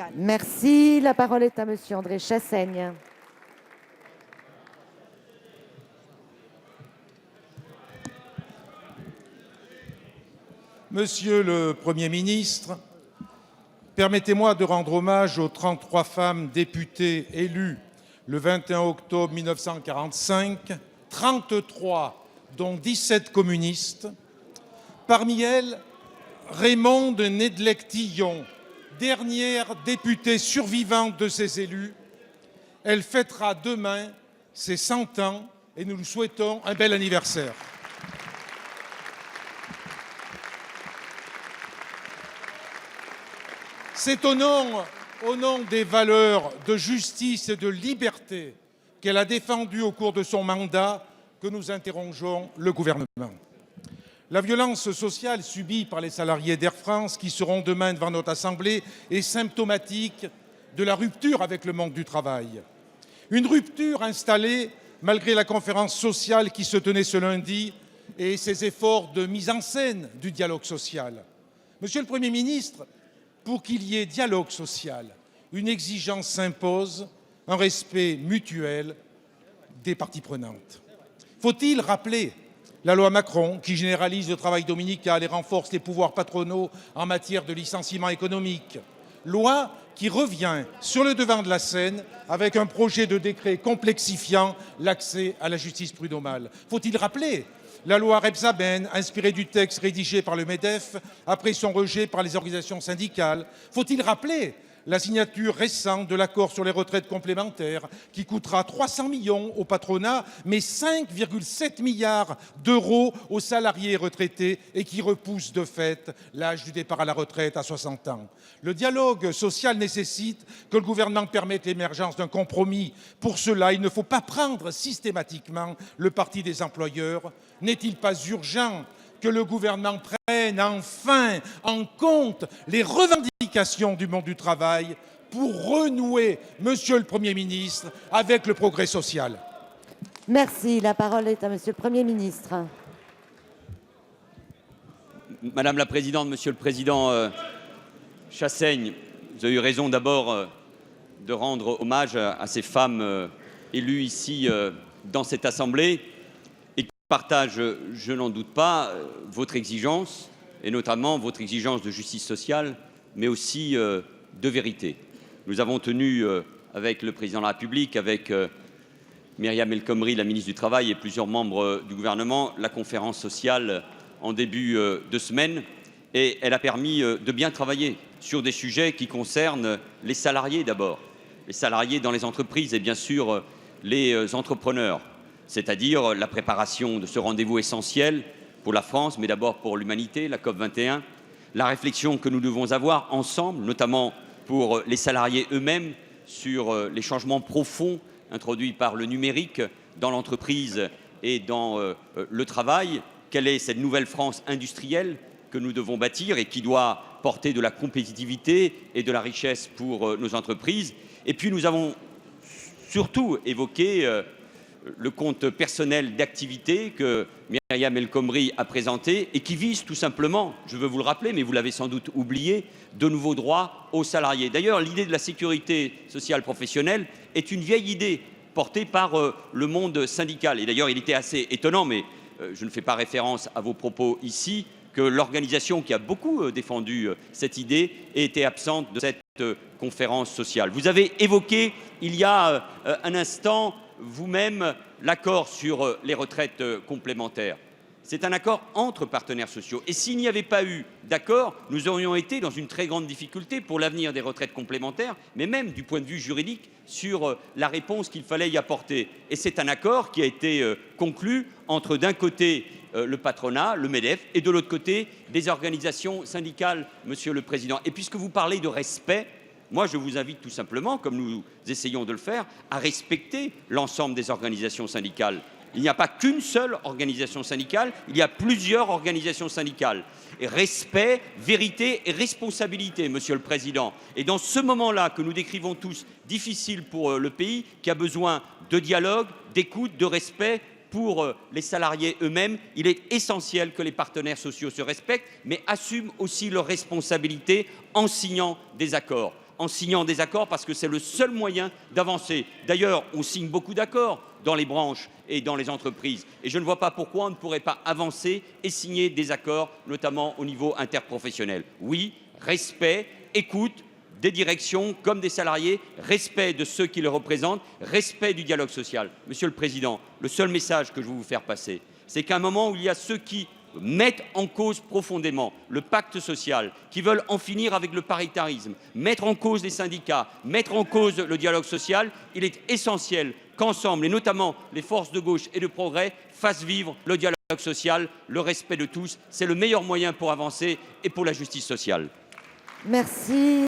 sociale. Merci. La parole est à Monsieur André Chassaigne. Monsieur le Premier ministre, permettez-moi de rendre hommage aux 33 femmes députées élues le 21 octobre 1945, 33 dont 17 communistes. Parmi elles, Raymonde Nedlec-Tillon, dernière députée survivante de ces élus. Elle fêtera demain ses 100 ans et nous lui souhaitons un bel anniversaire. C'est au nom des valeurs de justice et de liberté qu'elle a défendues au cours de son mandat que nous interrogeons le gouvernement. La violence sociale subie par les salariés d'Air France qui seront demain devant notre Assemblée est symptomatique de la rupture avec le monde du travail. Une rupture installée malgré la conférence sociale qui se tenait ce lundi et ses efforts de mise en scène du dialogue social. Monsieur le Premier ministre, pour qu'il y ait dialogue social, une exigence s'impose, un respect mutuel des parties prenantes. Faut-il rappeler la loi Macron qui généralise le travail dominical et renforce les pouvoirs patronaux en matière de licenciement économique? Loi qui revient sur le devant de la scène avec un projet de décret complexifiant l'accès à la justice prud'homale. Faut-il rappeler la loi Rebsamen, inspirée du texte rédigé par le MEDEF après son rejet par les organisations syndicales? Faut-il rappeler la signature récente de l'accord sur les retraites complémentaires qui coûtera 300 millions au patronat, mais 5,7 milliards d'euros aux salariés retraités et qui repousse de fait l'âge du départ à la retraite à 60 ans. Le dialogue social nécessite que le gouvernement permette l'émergence d'un compromis. Pour cela, il ne faut pas prendre systématiquement le parti des employeurs. N'est-il pas urgent que le gouvernement prenne enfin en compte les revendications du monde du travail pour renouer, Monsieur le Premier ministre, avec le progrès social? Merci. La parole est à Monsieur le Premier ministre. Madame la Présidente, Monsieur le Président Chassaigne, vous avez eu raison d'abord de rendre hommage à ces femmes élues ici dans cette Assemblée. Partage, je n'en doute pas, votre exigence, et notamment votre exigence de justice sociale, mais aussi de vérité. Nous avons tenu avec le Président de la République, avec Myriam El Khomri, la ministre du Travail, et plusieurs membres du gouvernement, la conférence sociale en début de semaine, et elle a permis de bien travailler sur des sujets qui concernent les salariés d'abord, les salariés dans les entreprises et bien sûr les entrepreneurs, c'est-à-dire la préparation de ce rendez-vous essentiel pour la France, mais d'abord pour l'humanité, la COP21, la réflexion que nous devons avoir ensemble, notamment pour les salariés eux-mêmes, sur les changements profonds introduits par le numérique dans l'entreprise et dans le travail. Quelle est cette nouvelle France industrielle que nous devons bâtir et qui doit porter de la compétitivité et de la richesse pour nos entreprises? Et puis nous avons surtout évoqué le compte personnel d'activité que Myriam El Khomri a présenté et qui vise tout simplement, je veux vous le rappeler, mais vous l'avez sans doute oublié, de nouveaux droits aux salariés. D'ailleurs, l'idée de la sécurité sociale professionnelle est une vieille idée portée par le monde syndical. Et d'ailleurs, il était assez étonnant, mais je ne fais pas référence à vos propos ici, que l'organisation qui a beaucoup défendu cette idée ait été absente de cette conférence sociale. Vous avez évoqué il y a un instant vous-même l'accord sur les retraites complémentaires. C'est un accord entre partenaires sociaux. Et s'il n'y avait pas eu d'accord, nous aurions été dans une très grande difficulté pour l'avenir des retraites complémentaires, mais même du point de vue juridique sur la réponse qu'il fallait y apporter. Et c'est un accord qui a été conclu entre d'un côté le patronat, le MEDEF, et de l'autre côté des organisations syndicales, Monsieur le Président. Et puisque vous parlez de respect, moi, je vous invite tout simplement, comme nous essayons de le faire, à respecter l'ensemble des organisations syndicales. Il n'y a pas qu'une seule organisation syndicale, il y a plusieurs organisations syndicales. Et respect, vérité et responsabilité, Monsieur le Président. Et dans ce moment-là que nous décrivons tous, difficile pour le pays, qui a besoin de dialogue, d'écoute, de respect pour les salariés eux-mêmes, il est essentiel que les partenaires sociaux se respectent, mais assument aussi leurs responsabilités en signant des accords. en signant des accords, parce que c'est le seul moyen d'avancer. D'ailleurs, on signe beaucoup d'accords dans les branches et dans les entreprises. Et je ne vois pas pourquoi on ne pourrait pas avancer et signer des accords, notamment au niveau interprofessionnel. Oui, respect, écoute des directions comme des salariés, respect de ceux qui les représentent, respect du dialogue social. Monsieur le Président, le seul message que je veux vous faire passer, c'est qu'à un moment où il y a ceux qui mettent en cause profondément le pacte social, qui veulent en finir avec le paritarisme, mettre en cause les syndicats, mettre en cause le dialogue social, il est essentiel qu'ensemble, et notamment les forces de gauche et de progrès, fassent vivre le dialogue social, le respect de tous. C'est le meilleur moyen pour avancer et pour la justice sociale. Merci.